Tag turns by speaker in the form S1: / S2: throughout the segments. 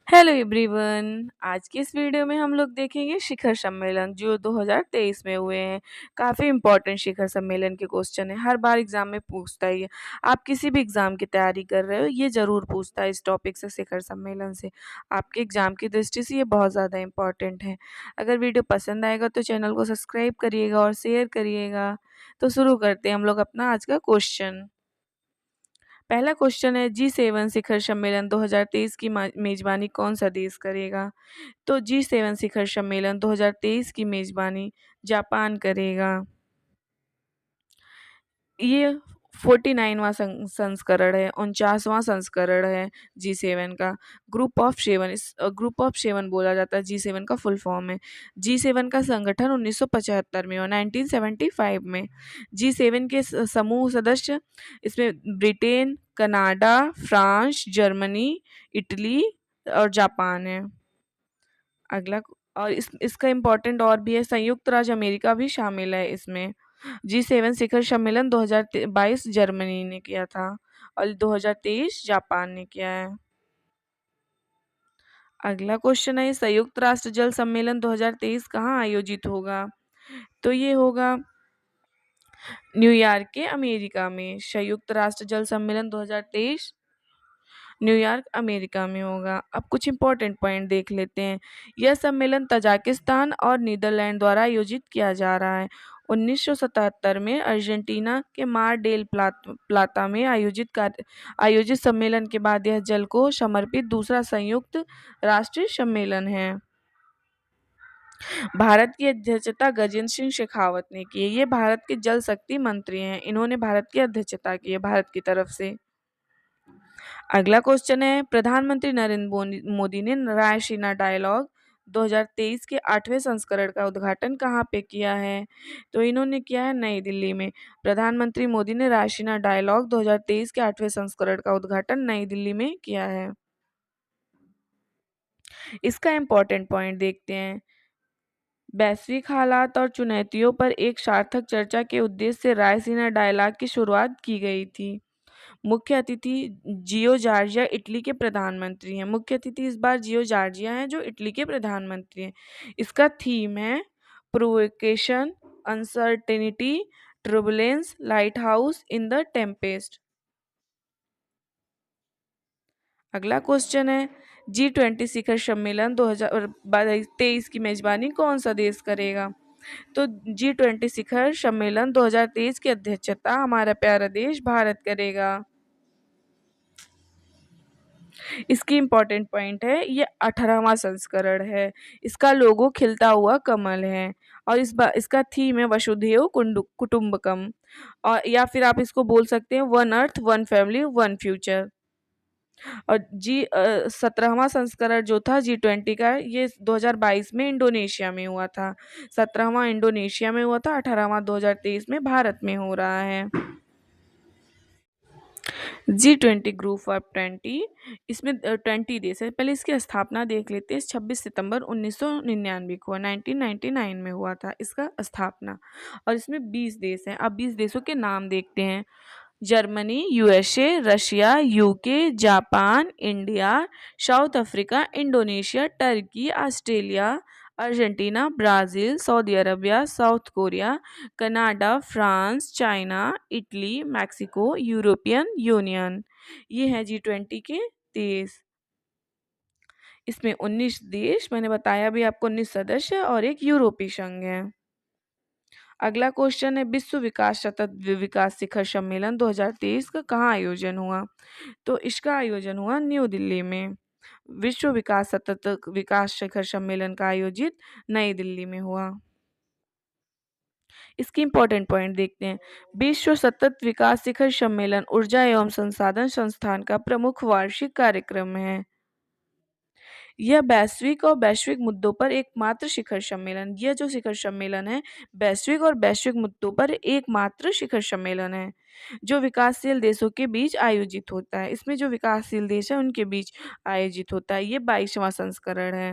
S1: Hello everyone. आज की इस वीडियो में हम लोग देखेंगे शिखर सम्मेलन जो 2023 में हुए हैं। काफ़ी इंपॉर्टेंट शिखर सम्मेलन के क्वेश्चन है, हर बार एग्जाम में पूछता ही है। आप किसी भी एग्जाम की तैयारी कर रहे हो ये ज़रूर पूछता है इस टॉपिक से, शिखर सम्मेलन से। आपके एग्जाम की दृष्टि से ये बहुत ज़्यादा इंपॉर्टेंट है। अगर वीडियो पसंद आएगा तो चैनल को सब्सक्राइब करिएगा और शेयर करिएगा। तो शुरू करते हैं हम लोग अपना आज का क्वेश्चन। पहला क्वेश्चन है, G7 शिखर सम्मेलन 2023 की मेजबानी कौन सा देश करेगा? तो G7 शिखर सम्मेलन 2023 की मेजबानी जापान करेगा। ये 49वां संस्करण है, 49वां संस्करण है G7 का। ग्रुप ऑफ सेवन बोला जाता है, G7 का फुल फॉर्म है। G7 का संगठन 1975 में और 1975 में। G7 के समूह सदस्य इसमें Britain, Canada, France, Germany, Italy और जापान है। अगला, और इसका इम्पोर्टेंट और भी है, संयुक्त राज्य अमेरिका भी शामिल है इसमें। G7 शिखर सम्मेलन 2022 जर्मनी ने किया था और 2023 जापान ने किया है। अगला क्वेश्चन है, संयुक्त राष्ट्र जल सम्मेलन 2023 कहाँ आयोजित होगा? तो ये होगा न्यूयॉर्क के अमेरिका में। संयुक्त राष्ट्र जल सम्मेलन 2023 न्यूयॉर्क अमेरिका में होगा। अब कुछ इंपॉर्टेंट पॉइंट देख लेते हैं। यह सम्मेलन तजाकिस्तान और नीदरलैंड द्वारा आयोजित किया जा रहा है। 1977 में अर्जेंटीना के मार डेल प्लाता में आयोजित सम्मेलन के बाद यह जल को समर्पित दूसरा संयुक्त राष्ट्रीय सम्मेलन है। भारत की अध्यक्षता गजेंद्र सिंह शेखावत ने की है। ये भारत के जल शक्ति मंत्री हैं, इन्होंने भारत की अध्यक्षता की है भारत की तरफ से। अगला क्वेश्चन है, प्रधानमंत्री नरेंद्र मोदी ने रायसीना डायलॉग 2023 के 8वें संस्करण का उद्घाटन कहाँ पे किया है? तो इन्होंने किया है नई दिल्ली में। प्रधानमंत्री मोदी ने रायसीना डायलॉग 2023 के 8वें संस्करण का उद्घाटन नई दिल्ली में किया है। इसका इम्पोर्टेंट पॉइंट देखते हैं। वैश्विक हालात और चुनौतियों पर एक सार्थक चर्चा के उद्देश्य से रायसीना डायलॉग की शुरुआत की गई थी। मुख्य अतिथि जियो जॉर्जिया इटली के प्रधानमंत्री हैं। मुख्य अतिथि इस बार जियो जॉर्जिया हैं जो इटली के प्रधानमंत्री हैं। इसका थीम है provocation, uncertainty, turbulence, lighthouse in the tempest. अगला क्वेश्चन है, G20 शिखर सम्मेलन 2023 की मेजबानी कौन सा देश करेगा? तो G20 शिखर सम्मेलन 2023 की अध्यक्षता हमारा प्यारा देश भारत करेगा। इसकी इम्पोर्टेंट पॉइंट है, ये 18वां संस्करण है। इसका लोगो खिलता हुआ कमल है और इसका थीम है वसुधैव कुटुंबकम, और या फिर आप इसको बोल सकते हैं one earth one family one future. और 17वां संस्करण जो था G20 का, ये 2022 में इंडोनेशिया में हुआ था। 17वां इंडोनेशिया में हुआ था, 18वां 2023 में भारत में हो रहा है। G20 ग्रुप ऑफ 20, इसमें 20 देश है। पहले इसकी स्थापना देख लेते हैं। 26 सितंबर 1999 को 1999 में हुआ था इसका स्थापना, और इसमें 20 देश हैं। अब 20 देशों के नाम देखते हैं। Germany, USA, Russia, UK, Japan, India, south Africa, Indonesia, Turkey, Australia, Argentina, Brazil, Saudi Arabia, south Korea, Canada, France, China, Italy, Mexico, European union. ये हैं G20 के देश। इसमें 19 देश, मैंने बताया भी आपको, 19 सदस्य और एक यूरोपीय संघ है। अगला क्वेश्चन है, विश्व विकास सतत विकास शिखर सम्मेलन 2023 का कहाँ आयोजन हुआ? तो इसका आयोजन हुआ न्यू दिल्ली में। विश्व विकास सतत विकास शिखर सम्मेलन का आयोजित नई दिल्ली में हुआ। इसकी इंपॉर्टेंट पॉइंट देखते हैं। विश्व सतत विकास शिखर सम्मेलन ऊर्जा एवं संसाधन संस्थान का प्रमुख वार्षिक कार्यक्रम है। यह वैश्विक मुद्दों पर एकमात्र शिखर सम्मेलन, यह जो शिखर सम्मेलन है वैश्विक मुद्दों पर एकमात्र शिखर सम्मेलन है जो विकासशील देशों के बीच आयोजित होता है। इसमें जो विकासशील देश है उनके बीच आयोजित होता है। ये 22वां संस्करण है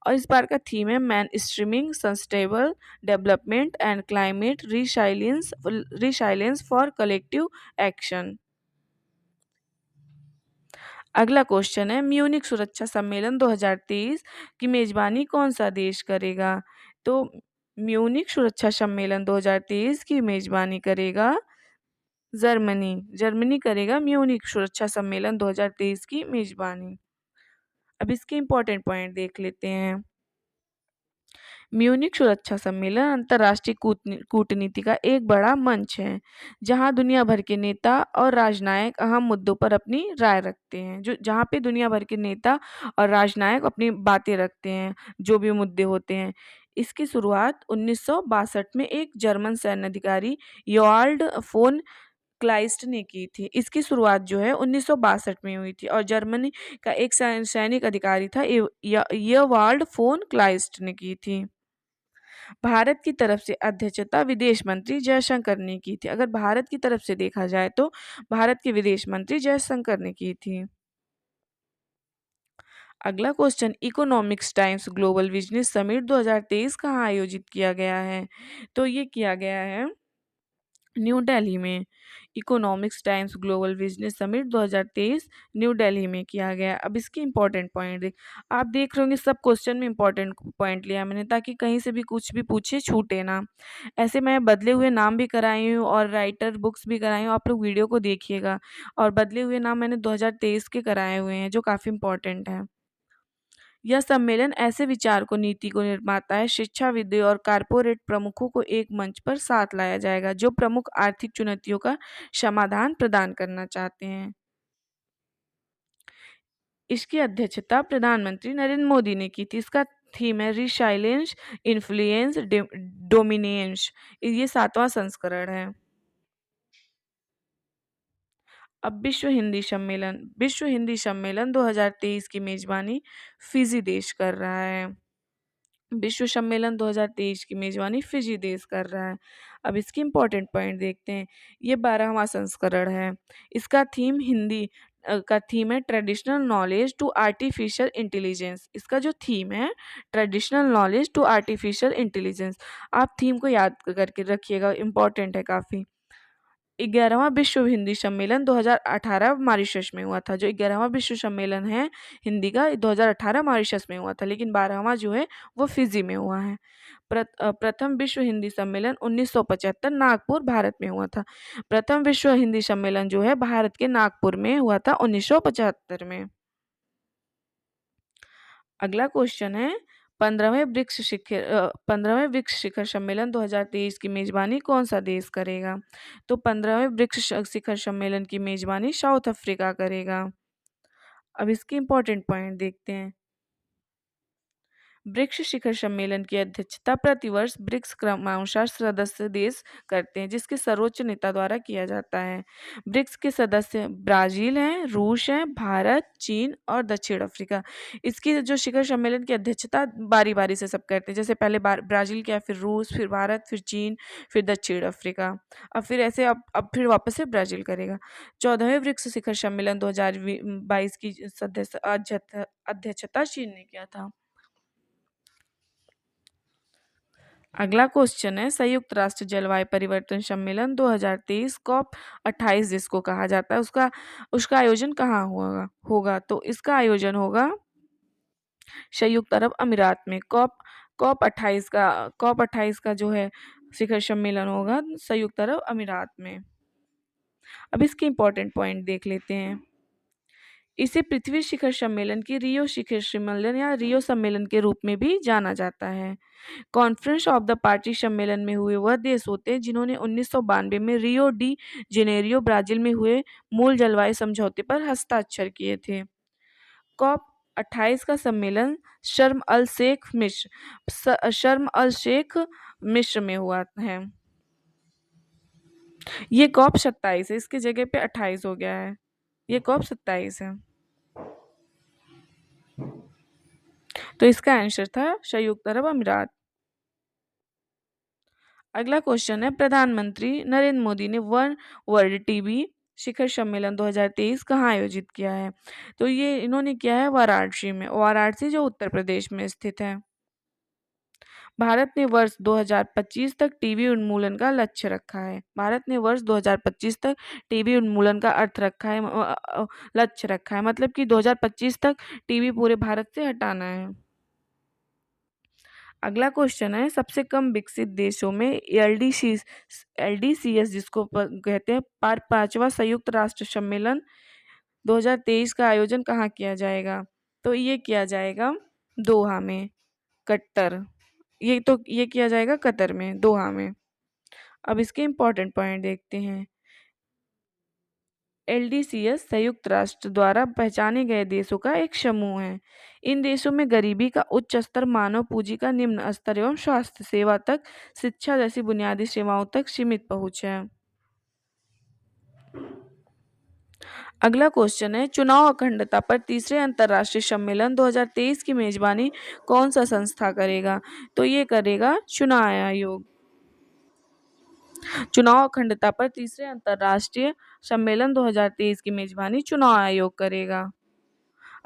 S1: और इस बार का थीम है man streaming, sustainable development and climate resilience for collective action. अगला क्वेश्चन है, म्यूनिख सुरक्षा सम्मेलन 2023 की मेजबानी कौन सा देश करेगा? तो म्यूनिख सुरक्षा सम्मेलन 2023 की मेजबानी करेगा जर्मनी। जर्मनी करेगा म्यूनिख सुरक्षा सम्मेलन 2023 की मेजबानी। अब इसके इंपॉर्टेंट पॉइंट देख लेते हैं। म्यूनिख सुरक्षा सम्मेलन अंतर्राष्ट्रीय कूटनीति का एक बड़ा मंच है, जहां दुनिया भर के नेता और राजनयिक अहम मुद्दों पर अपनी राय रखते हैं। जो जहां पे दुनिया भर के नेता और राजनयिक अपनी बातें रखते हैं, जो भी मुद्दे होते हैं। इसकी शुरुआत 1962 में एक जर्मन सैन्य अधिकारी योआल्ड फोन क्लाइस्ट ने की थी। इसकी शुरुआत जो है 1962 में हुई थी और जर्मनी का एक सैनिक अधिकारी था योवाल्ड फोन क्लाइस्ट ने की थी। भारत की तरफ से अध्यक्षता विदेश मंत्री जयशंकर ने की थी। अगर भारत की तरफ से देखा जाए तो भारत के विदेश मंत्री जयशंकर ने की थी। अगला question, economics times global business summit 2023 कहाँ आयोजित किया गया है? तो ये किया गया है न्यू दिल्ली में। Economics times global business summit 2023 new Delhi में किया गया। अब इसके इंपॉर्टेंट पॉइंट देख, आप देख रहे होंगे सब क्वेश्चन में इंपॉर्टेंट पॉइंट लिया मैंने, ताकि कहीं से भी कुछ भी पूछे छूटे ना। ऐसे मैं बदले हुए नाम भी कराई हूँ और राइटर बुक्स भी कराई हूँ, आप लोग वीडियो को देखिएगा। और बदले हुए नाम मैंने 2023 के कराए हुए हैं, जो काफ़ी इंपॉर्टेंट है। यह सम्मेलन ऐसे विचारकों, नीति को निर्माताएं, शिक्षाविदों और कारपोरेट प्रमुखों को एक मंच पर साथ लाया जाएगा, जो प्रमुख आर्थिक चुनौतियों का समाधान प्रदान करना चाहते हैं। इसकी अध्यक्षता प्रधानमंत्री नरेंद्र मोदी ने की थी। इसका थीम है रिसाइलेंस, इन्फ्लुएंस, डोमिनेंस। ये 7वां संस्करण है। अब विश्व हिंदी सम्मेलन 2023 की मेजबानी फिजी देश कर रहा है। विश्व सम्मेलन 2023 की मेजबानी फिजी देश कर रहा है। अब इसकी इंपॉर्टेंट पॉइंट देखते हैं। ये 12वां संस्करण है। इसका थीम का थीम है traditional knowledge to artificial intelligence. इसका जो थीम है traditional knowledge to artificial intelligence. आप थीम को याद करके रखिएगा, इंपॉर्टेंट है काफ़ी। 11वां विश्व हिंदी सम्मेलन 2018 मॉरिशस में हुआ था। जो 11वां विश्व सम्मेलन है हिंदी का 2018 मॉरिशस में हुआ था, लेकिन 12वां जो है वो फिजी में हुआ है। प्रथम विश्व हिंदी सम्मेलन 1975 नागपुर भारत में हुआ था। प्रथम विश्व हिंदी सम्मेलन जो है भारत के नागपुर में हुआ था 1975 में। अगला क्वेश्चन है, 15वें ब्रिक्स शिखर सम्मेलन 2023 की मेजबानी कौन सा देश करेगा? तो 15वें ब्रिक्स शिखर सम्मेलन की मेजबानी साउथ अफ्रीका करेगा। अब इसके इंपॉर्टेंट पॉइंट देखते हैं। ब्रिक्स शिखर सम्मेलन की अध्यक्षता प्रतिवर्ष ब्रिक्स क्रमानुसार सदस्य देश करते हैं, जिसके सर्वोच्च नेता द्वारा किया जाता है। ब्रिक्स के सदस्य ब्राजील हैं, रूस हैं, भारत, चीन और दक्षिण अफ्रीका। इसकी जो शिखर सम्मेलन की अध्यक्षता बारी बारी से सब करते हैं। जैसे पहले ब्राजील किया, फिर रूस, फिर भारत, फिर चीन, फिर दक्षिण अफ्रीका। अब फिर ऐसे अब फिर वापस से ब्राजील करेगा। 14वें ब्रिक्स शिखर सम्मेलन 2022 की सदस्य अध्यक्षता चीन ने किया था। अगला क्वेश्चन है, संयुक्त राष्ट्र जलवायु परिवर्तन सम्मेलन 2023 कॉप 28 जिसको कहा जाता है, उसका आयोजन कहाँ होगा? तो इसका आयोजन होगा संयुक्त अरब अमीरात में। कॉप 28 का जो है शिखर सम्मेलन होगा संयुक्त अरब अमीरात में। अब इसके इंपॉर्टेंट पॉइंट देख लेते हैं। इसे पृथ्वी शिखर सम्मेलन की रियो शिखर सम्मेलन या रियो सम्मेलन के रूप में भी जाना जाता है। कॉन्फ्रेंस ऑफ द पार्टी सम्मेलन में हुए वह देश होते हैं जिन्होंने 1992 में रियो डी जेनेरियो ब्राजील में हुए मूल जलवायु समझौते पर हस्ताक्षर किए थे। कॉप 28 का सम्मेलन शर्म अल शेख मिस्र में हुआ है। ये कॉप 27 है, इसकी जगह पे 28 हो गया है। ये कॉप 27 है। तो इसका आंसर था संयुक्त अरब अमीरात। अगला क्वेश्चन है, प्रधानमंत्री नरेंद्र मोदी ने वन वर्ल्ड टीबी शिखर सम्मेलन 2023 कहाँ आयोजित किया है? तो ये इन्होंने किया है वाराणसी में। वाराणसी जो उत्तर प्रदेश में स्थित है। भारत ने वर्ष 2025 तक टीबी उन्मूलन का लक्ष्य रखा है। भारत ने वर्ष 2025 तक टीबी उन्मूलन का अर्थ रखा है, लक्ष्य रखा है, मतलब कि 2025 तक टीबी पूरे भारत से हटाना है। अगला क्वेश्चन है, सबसे कम विकसित देशों में एलडीसीएस जिसको कहते हैं पांचवा संयुक्त राष्ट्र सम्मेलन 2023 का आयोजन कहाँ किया जाएगा? तो ये किया जाएगा दोहा में, कतर। ये किया जाएगा कतर में, दोहा में। अब इसके इम्पोर्टेंट पॉइंट देखते हैं। एलडीसीएस संयुक्त राष्ट्र द्वारा पहचाने गए देशों का एक समूह है। इन देशों में गरीबी का उच्च स्तर, मानव पूंजी का निम्न स्तर एवं स्वास्थ्य सेवा तक, शिक्षा जैसी बुनियादी सेवाओं तक सीमित पहुंच है। अगला क्वेश्चन है, चुनाव अखंडता पर तीसरे अंतर्राष्ट्रीय सम्मेलन 2023 की मेजबानी कौन सा संस्था करेगा? तो ये करेगा चुनाव आयोग। चुनाव अखंडता पर तीसरे अंतर्राष्ट्रीय सम्मेलन 2023 की मेजबानी चुनाव आयोग करेगा।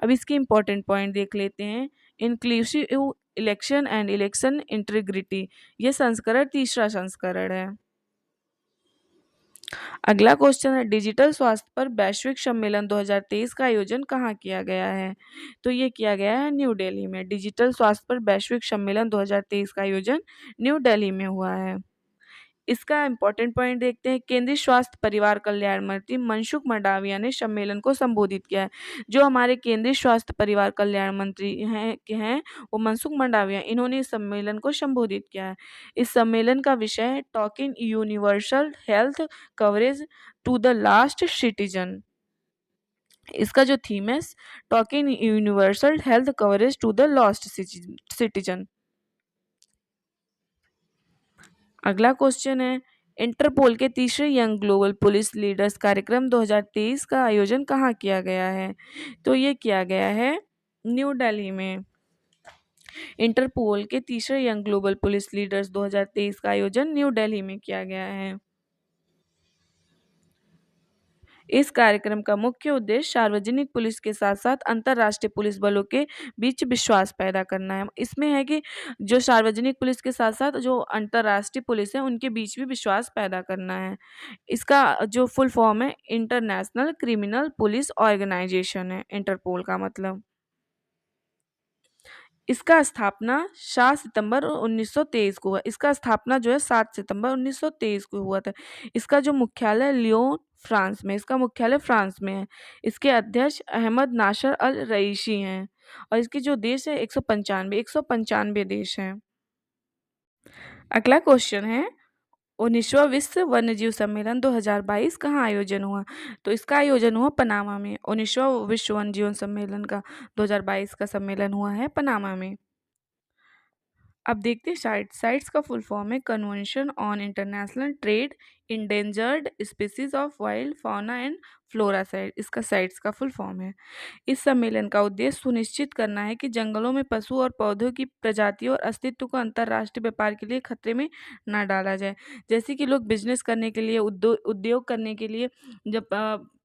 S1: अब इसके इम्पोर्टेंट पॉइंट देख लेते हैं। Inclusive election and election integrity, ये संस्करण तीसरा संस्करण है। अगला क्वेश्चन है, डिजिटल स्वास्थ्य पर वैश्विक सम्मेलन 2023 का आयोजन कहाँ किया गया है? तो ये किया गया है न्यू दिल्ली में। डिजिटल स्वास्थ्य पर वैश्विक सम्मेलन 2023 का आयोजन न्यू दिल्ली में हुआ है। इसका इम्पोर्टेंट पॉइंट देखते हैं। केंद्रीय स्वास्थ्य परिवार कल्याण मंत्री मनसुख मंडाविया ने सम्मेलन को संबोधित किया है। जो हमारे केंद्रीय स्वास्थ्य परिवार कल्याण मंत्री हैं वो मनसुख मंडाविया, इन्होंने इस सम्मेलन को संबोधित किया है। इस सम्मेलन का विषय है talking universal health coverage to the last citizen. इसका जो थीम है, talking universal health coverage to the last citizen. अगला क्वेश्चन है, इंटरपोल के तीसरे यंग ग्लोबल पुलिस लीडर्स कार्यक्रम 2023 का आयोजन कहाँ किया गया है? तो ये किया गया है न्यू दिल्ली में। इंटरपोल के तीसरे यंग ग्लोबल पुलिस लीडर्स 2023 का आयोजन न्यू दिल्ली में किया गया है। इस कार्यक्रम का मुख्य उद्देश्य सार्वजनिक पुलिस के साथ साथ अंतर्राष्ट्रीय पुलिस बलों के बीच विश्वास पैदा करना है। इसमें है कि जो सार्वजनिक पुलिस के साथ साथ जो अंतर्राष्ट्रीय पुलिस है उनके बीच भी विश्वास पैदा करना है। इसका जो फुल फॉर्म है इंटरनेशनल क्रिमिनल पुलिस ऑर्गेनाइजेशन है, इंटरपोल का मतलब। इसका स्थापना 7 सितंबर 1923 को हुआ। इसका स्थापना जो है 7 सितंबर 1923 को हुआ था। इसका जो मुख्यालय लियोन फ्रांस में, इसका मुख्यालय फ्रांस में है। इसके अध्यक्ष अहमद नासर अल रईसी हैं और इसके जो देश है 195 देश हैं। अगला क्वेश्चन है, 19वां विश्व वन्यजीव सम्मेलन 2022 कहाँ आयोजन हुआ? तो इसका आयोजन हुआ पनामा में। 19वां विश्व वन्यजीव सम्मेलन का 2022 का सम्मेलन हुआ है पनामा में। अब देखते हैं साइट्स का फुल फॉर्म है convention on international trade endangered species of wild fauna and flora site, इसका साइट्स का फुल फॉर्म है। इस सम्मेलन का उद्देश्य सुनिश्चित करना है कि जंगलों में पशु और पौधों की प्रजातियों और अस्तित्व को अंतर्राष्ट्रीय व्यापार के लिए खतरे में ना डाला जाए। जैसे कि लोग बिजनेस करने के लिए, उद्योग करने के लिए जब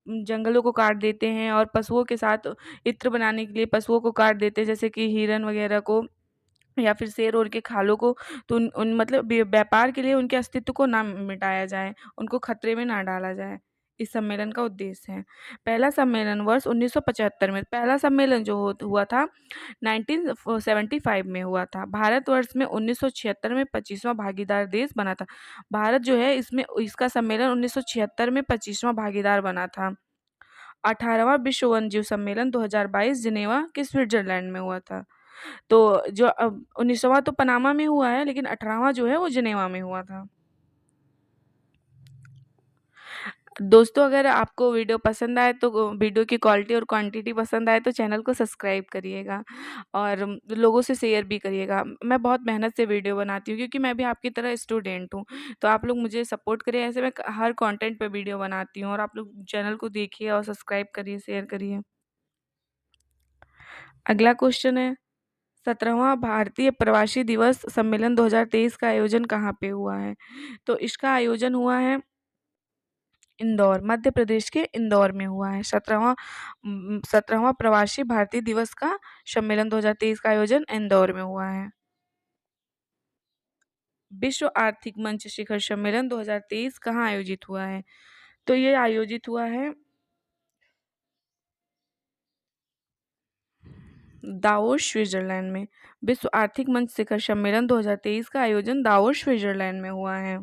S1: जंगलों को काट देते हैं और पशुओं के साथ इत्र बनाने के लिए पशुओं को काट देते हैं, जैसे कि हिरन वगैरह को या फिर शेर और के खालों को, तो उन मतलब व्यापार के लिए उनके अस्तित्व को ना मिटाया जाए, उनको खतरे में ना डाला जाए। इस सम्मेलन का उद्देश्य है। पहला सम्मेलन वर्ष 1975 में, पहला सम्मेलन जो हुआ था 1975 में हुआ था। भारतवर्ष में 1976 में 25वां भागीदार देश बना था। भारत जो है इसमें इसका सम्मेलन 1976 में 25वां भागीदार बना था। 18वां विश्व वन्यजीव सम्मेलन 2022 जिनेवा के स्विट्जरलैंड में हुआ था। तो जो 19वां तो पनामा में हुआ है, लेकिन 18वां जो है वो जिनेवा में हुआ था। दोस्तों, अगर आपको वीडियो पसंद आए तो वीडियो की क्वालिटी और क्वांटिटी पसंद आए तो चैनल को सब्सक्राइब करिएगा और लोगों से शेयर भी करिएगा। मैं बहुत मेहनत से वीडियो बनाती हूँ क्योंकि मैं भी आपकी तरह स्टूडेंट हूँ, तो आप लोग मुझे सपोर्ट करिए। ऐसे मैं हर कंटेंट पे वीडियो बनाती हूँ और आप लोग चैनल को देखिए और सब्सक्राइब करिए, शेयर करिए। अगला क्वेश्चन है, 17वां भारतीय प्रवासी दिवस सम्मेलन 2023 का आयोजन कहाँ पे हुआ है? तो इसका आयोजन हुआ है इंदौर, मध्य प्रदेश के इंदौर में हुआ है। 17वां प्रवासी भारतीय दिवस का सम्मेलन 2023 का आयोजन इंदौर में हुआ है। विश्व आर्थिक मंच शिखर सम्मेलन 2023 कहाँ आयोजित हुआ है? तो ये आयोजित हुआ है दावोस स्विट्जरलैंड में। विश्व आर्थिक मंच शिखर सम्मेलन 2023 का आयोजन दावोस स्विट्जरलैंड में हुआ है।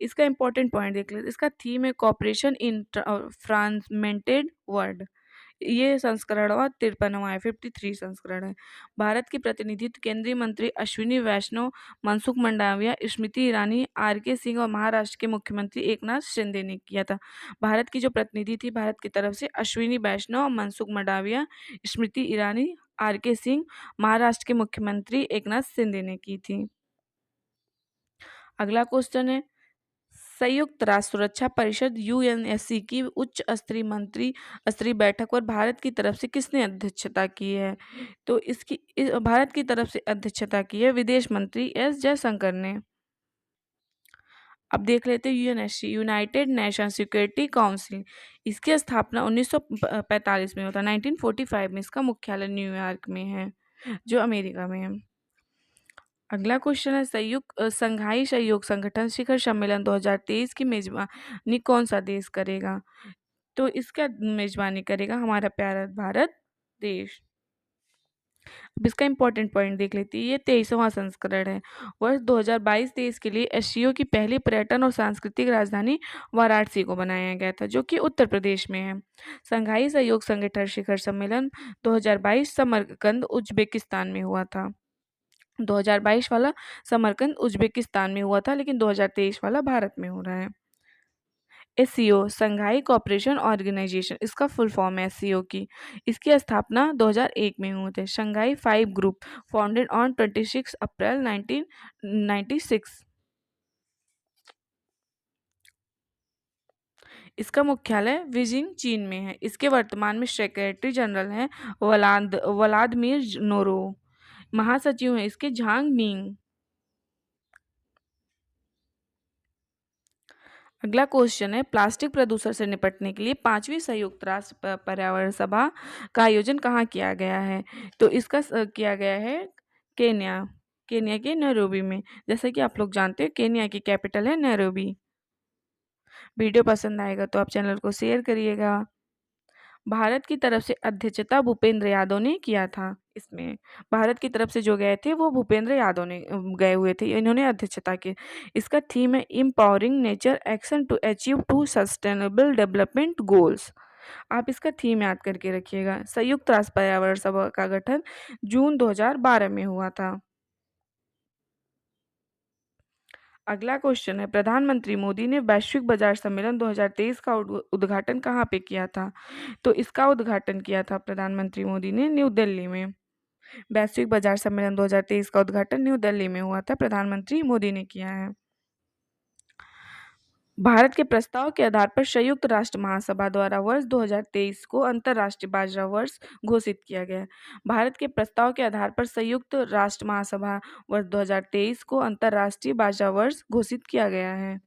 S1: इसका इंपॉर्टेंट पॉइंट देख लेते, इसका थीम है कॉपरेशन इन फ्रागमेंटेड वर्ल्ड। ये संस्करणवा 53वां है, 53 संस्करण है। भारत की प्रतिनिधित्व केंद्रीय मंत्री अश्विनी वैष्णव, मनसुख मंडाविया, स्मृति ईरानी, आर.के. सिंह और महाराष्ट्र के मुख्यमंत्री एकनाथ शिंदे ने किया था। भारत की जो प्रतिनिधि थी भारत की तरफ से अश्विनी वैष्णव, मनसुख मंडाविया, स्मृति ईरानी, आर.के. सिंह, महाराष्ट्र के मुख्यमंत्री एकनाथ शिंदे ने की थी। अगला क्वेश्चन है संयुक्त राष्ट्र सुरक्षा परिषद यूएनएससी की उच्च स्तरीय मंत्री स्तरीय बैठक पर भारत की तरफ से किसने अध्यक्षता की है? तो भारत की तरफ से अध्यक्षता की है विदेश मंत्री एस जयशंकर ने। अब देख लेते हैं UNSC, United nation security council. इसकी स्थापना 1945 में होता है। 1945 में इसका मुख्यालय न्यूयॉर्क में है, जो अमेरिका में है। अगला क्वेश्चन है संघाई सहयोग संगठन शिखर सम्मेलन 2023 की मेजबानी कौन सा देश करेगा? तो इसका मेजबानी करेगा हमारा प्यारा भारत देश। अब इसका इंपॉर्टेंट पॉइंट देख लेते हैं, ये 23वां संस्करण है। वर्ष 2022-23 के लिए एससीओ की पहली पर्यटन और सांस्कृतिक राजधानी वाराणसी को बनाया गया था, जो कि उत्तर प्रदेश में है। संघाई सहयोग संगठन शिखर सम्मेलन 2022 समरकंद उज्बेकिस्तान में हुआ था। 2022 वाला समरकंद उज्बेकिस्तान में हुआ था, लेकिन 2023 वाला भारत में हो रहा है। एससीओ संघाई कोऑपरेशन ऑर्गेनाइजेशन, इसका फुल फॉर्म है एससीओ की। इसकी स्थापना 2001 में हुई थी। शंघाई 5 ग्रुप फाउंडेड ऑन 26 अप्रैल 1996। इसका मुख्यालय बीजिंग चीन में है। इसके वर्तमान में सेक्रेटरी जनरल हैं व्लादिमीर नोरो। महासचिव हैं इसके झांग मिंग। अगला क्वेश्चन है प्लास्टिक प्रदूषण से निपटने के लिए 5वीं संयुक्त राष्ट्र पर्यावरण सभा का आयोजन कहाँ किया गया है? तो इसका किया गया है केन्या, केन्या के नैरोबी में। जैसे कि आप लोग जानते हैं केन्या की कैपिटल है नैरोबी। वीडियो पसंद आएगा तो आप चैनल को शेयर करिएगा। भारत की तरफ से अध्यक्षता भूपेंद्र यादव ने किया था। इसमें भारत की तरफ से जो गए थे वो भूपेंद्र यादव ने गए हुए थे, इन्होंने अध्यक्षता की। इसका थीम है empowering nature action to achieve to sustainable development goals. आप इसका थीम याद करके रखिएगा। संयुक्त राष्ट्र पर्यावरण सभा का गठन जून 2012 में हुआ था। अगला क्वेश्चन है प्रधानमंत्री मोदी ने वैश्विक बाजार सम्मेलन 2023 का उद्घाटन कहाँ पे किया था? तो इसका उद्घाटन किया था प्रधानमंत्री मोदी ने न्यू दिल्ली में। वैश्विक बाजार सम्मेलन 2023 का उद्घाटन न्यू दिल्ली में हुआ था, प्रधानमंत्री मोदी ने किया है। भारत के प्रस्ताव के आधार पर संयुक्त राष्ट्र महासभा द्वारा वर्ष 2023 को अंतर्राष्ट्रीय बाजरा वर्ष घोषित किया गया। भारत के प्रस्ताव के आधार पर संयुक्त राष्ट्र महासभा वर्ष 2023 को अंतर्राष्ट्रीय बाजरा वर्ष घोषित किया गया है।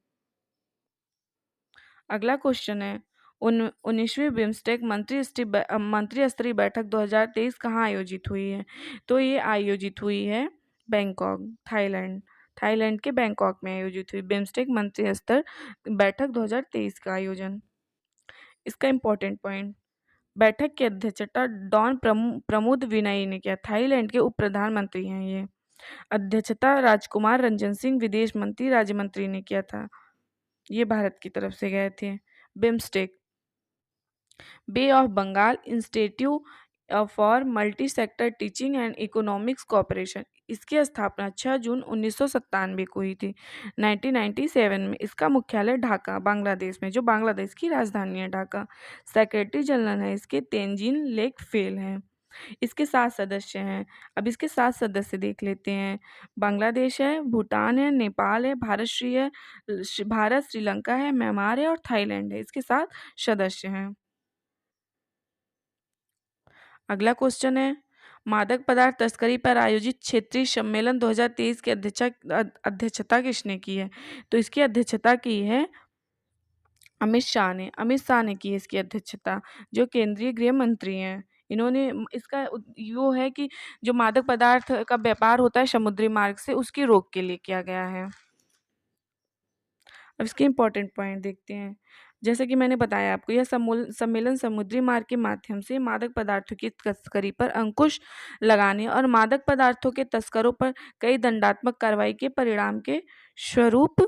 S1: अगला क्वेश्चन है 19वीं बिम्स्टेक मंत्री स्तरीय बैठक 2023 कहाँ आयोजित हुई है? तो ये आयोजित हुई है बैंकॉक, थाईलैंड। थाईलैंड के बैंकॉक में आयोजित हुई बिम्स्टेक मंत्री स्तर बैठक 2023 का आयोजन। इसका इंपॉर्टेंट पॉइंट, बैठक की अध्यक्षता डॉन प्रमुद विनयी ने किया। थाईलैंड के उप प्रधानमंत्री हैं ये। अध्यक्षता राजकुमार रंजन सिंह विदेश मंत्री राज्य मंत्री ने किया था। ये भारत की तरफ से गए थे। BIMSTEC bay of Bengal institute for multi sector teaching and economics cooperation, इसकी स्थापना 6 जून 1997 को हुई थी, 1997 में। इसका मुख्यालय ढाका बांग्लादेश में, जो बांग्लादेश की राजधानी है ढाका। सेक्रेटरी जनरल है इसके तेंजिन लेक फेल हैं। इसके 7 सदस्य हैं। अब इसके 7 सदस्य देख लेते हैं। बांग्लादेश है, भूटान है, नेपाल है, भारत, श्रीलंका है, म्यांमार है और थाईलैंड है। इसके 7 सदस्य हैं। अगला क्वेश्चन है मादक पदार्थ तस्करी पर आयोजित क्षेत्रीय सम्मेलन 2023 की अध्यक्षता किसने की है? तो इसकी अध्यक्षता की है अमित शाह ने। अमित शाह ने की है इसकी अध्यक्षता, जो केंद्रीय गृह मंत्री हैं। इन्होंने इसका वो है कि जो मादक पदार्थ का व्यापार होता है समुद्री मार्ग से, उसकी रोक के लिए किया गया है। अब इसके इम्पोर्टेंट पॉइंट देखते हैं। जैसे कि मैंने बताया आपको, यह सम्मेलन समुद्री मार्ग के माध्यम से मादक पदार्थों की तस्करी पर अंकुश लगाने और मादक पदार्थों के तस्करों पर कई दंडात्मक कार्रवाई के परिणाम के स्वरूप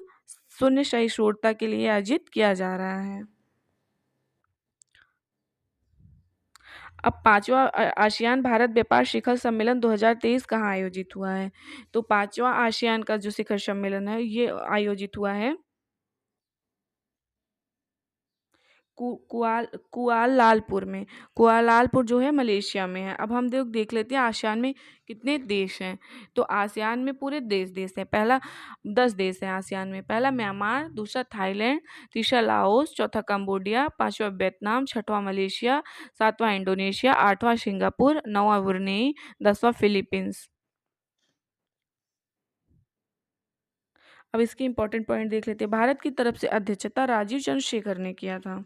S1: शून्य सहिष्णुता के लिए आयोजित किया जा रहा है। अब पांचवा आसियान भारत व्यापार शिखर सम्मेलन 2023 कहाँ आयोजित हुआ है? तो पांचवा आसियान का जो शिखर सम्मेलन है ये आयोजित हुआ है कुआलालंपुर में। कुआलालंपुर जो है मलेशिया में है। अब हम देख लेते हैं आसियान में कितने देश हैं। तो आसियान में पूरे देश हैं। पहला 10 देश हैं आसियान में। पहला म्यांमार, दूसरा थाईलैंड, तीसरा लाओस, चौथा कंबोडिया, पांचवा वियतनाम, छठवां मलेशिया, सातवां इंडोनेशिया, आठवां सिंगापुर, नौवां ब्रुनेई, 10वां फिलीपींस। अब इसके इंपॉर्टेंट पॉइंट देख लेते हैं। भारत की तरफ से अध्यक्षता राजीव चंद्रशेखर ने किया था।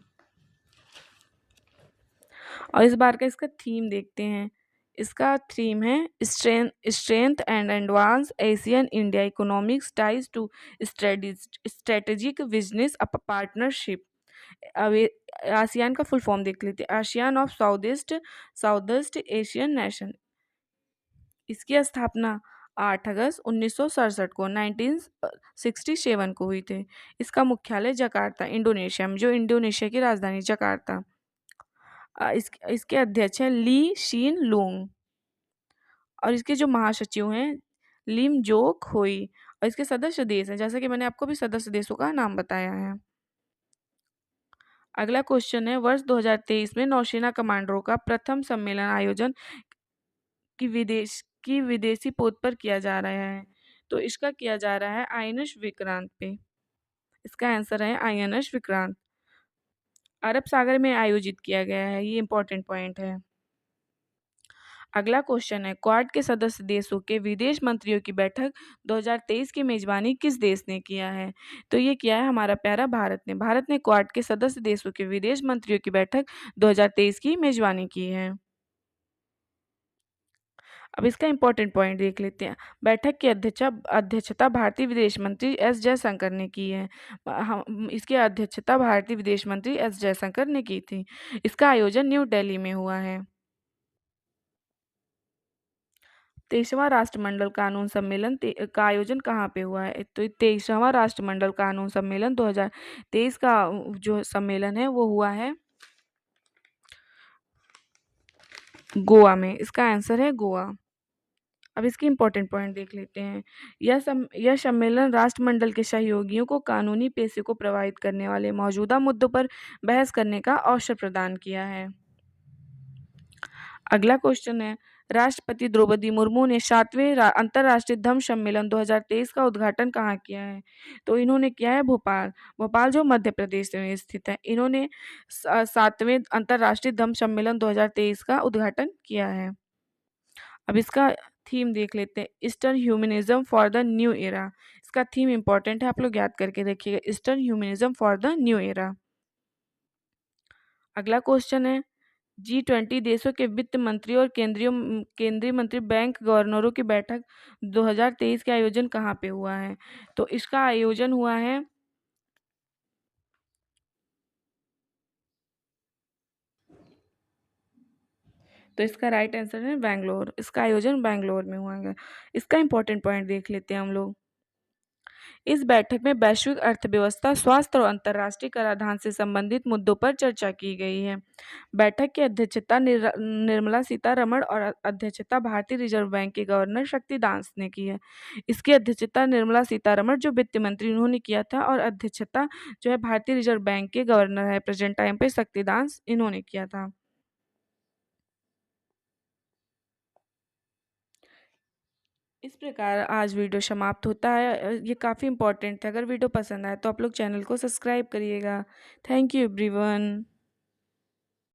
S1: और इस बार का इसका थीम देखते हैं। इसका थीम है strength and advance Asian India economics ties to strategic business partnership. अब आसियान का फुल फॉर्म देख लेते हैं। ASEAN of south east Asian nation. इसकी स्थापना 8 अगस्त 1967 को 1967 को हुई थी। इसका मुख्यालय जकार्ता इंडोनेशिया में, जो इंडोनेशिया की राजधानी जकार्ता। इसके अध्यक्ष हैं ली शीन लुंग और इसके जो महासचिव हैं लिम जो खोई। और इसके सदस्य देश हैं, जैसा कि मैंने आपको भी सदस्य देशों का नाम बताया है। अगला क्वेश्चन है, वर्ष 2023 में नौसेना कमांडरों का प्रथम सम्मेलन आयोजन की विदेशी पोत पर किया जा रहा है। तो इसका किया जा रहा है आईएनएस विक्रांत पे। इसका आंसर है आईएनएस विक्रांत। अरब सागर में आयोजित किया गया है, ये इंपॉर्टेंट पॉइंट है। अगला क्वेश्चन है, क्वाड के सदस्य देशों के विदेश मंत्रियों की बैठक 2023 की मेजबानी किस देश ने किया है? तो ये किया है हमारा प्यारा भारत ने। भारत ने क्वाड के सदस्य देशों के विदेश मंत्रियों की बैठक 2023 की मेजबानी की है। अब इसका इंपॉर्टेंट पॉइंट देख लेते हैं। बैठक की अध्यक्षता भारतीय विदेश मंत्री एस जयशंकर ने की है। इसकी अध्यक्षता भारतीय विदेश मंत्री एस जयशंकर ने की थी। इसका आयोजन न्यू दिल्ली में हुआ है। 23वां राष्ट्रमंडल कानून सम्मेलन का आयोजन कहाँ पे हुआ है? तो 23वां राष्ट्रमंडल कानून सम्मेलन 2023 का जो सम्मेलन है वो हुआ है गोवा में। इसका आंसर है गोवा। अब इसके इम्पोर्टेंट पॉइंट देख लेते हैं। यह सम्मेलन राष्ट्रमंडल के सहयोगियों को कानूनी पेशे को प्रभावित करने वाले मौजूदा मुद्दों पर बहस करने का अवसर प्रदान किया है। अगला क्वेश्चन है, राष्ट्रपति द्रौपदी मुर्मू ने 7वें अंतर्राष्ट्रीय धम्म सम्मेलन 2023 का उद्घाटन कहाँ किया है? तो इन्होंने किया है भोपाल जो मध्य प्रदेश में स्थित है। इन्होंने 7वें अंतर्राष्ट्रीय धम्म सम्मेलन 2023 का उद्घाटन किया है। अब इसका थीम देख लेते हैं, eastern humanism for the new era. इसका थीम इंपॉर्टेंट है, आप लोग याद करके देखिएगा, eastern humanism for the new era. अगला क्वेश्चन है, G20 देशों के वित्त मंत्री और केंद्रीय मंत्री बैंक गवर्नरों की बैठक 2023 के आयोजन कहाँ पे हुआ है? तो इसका आयोजन हुआ है तो इसका राइट आंसर है बैंगलोर। इसका आयोजन बैंगलोर में हुआ है। इसका इंपॉर्टेंट पॉइंट देख लेते हैं हम लोग। इस बैठक में वैश्विक अर्थव्यवस्था, स्वास्थ्य और अंतर्राष्ट्रीय कराधान से संबंधित मुद्दों पर चर्चा की गई है। बैठक की अध्यक्षता निर्मला सीतारमण और अध्यक्षता भारतीय रिजर्व बैंक के गवर्नर शक्तिकांत ने की है। इसकी अध्यक्षता निर्मला सीतारमण जो वित्त मंत्री उन्होंने किया था, और अध्यक्षता जो है भारतीय रिजर्व बैंक के गवर्नर है प्रेजेंट टाइम पे शक्तिकांत, इन्होंने किया था। इस प्रकार आज वीडियो समाप्त होता है। ये काफ़ी इंपॉर्टेंट था। अगर वीडियो पसंद आए तो आप लोग चैनल को सब्सक्राइब करिएगा। Thank you everyone.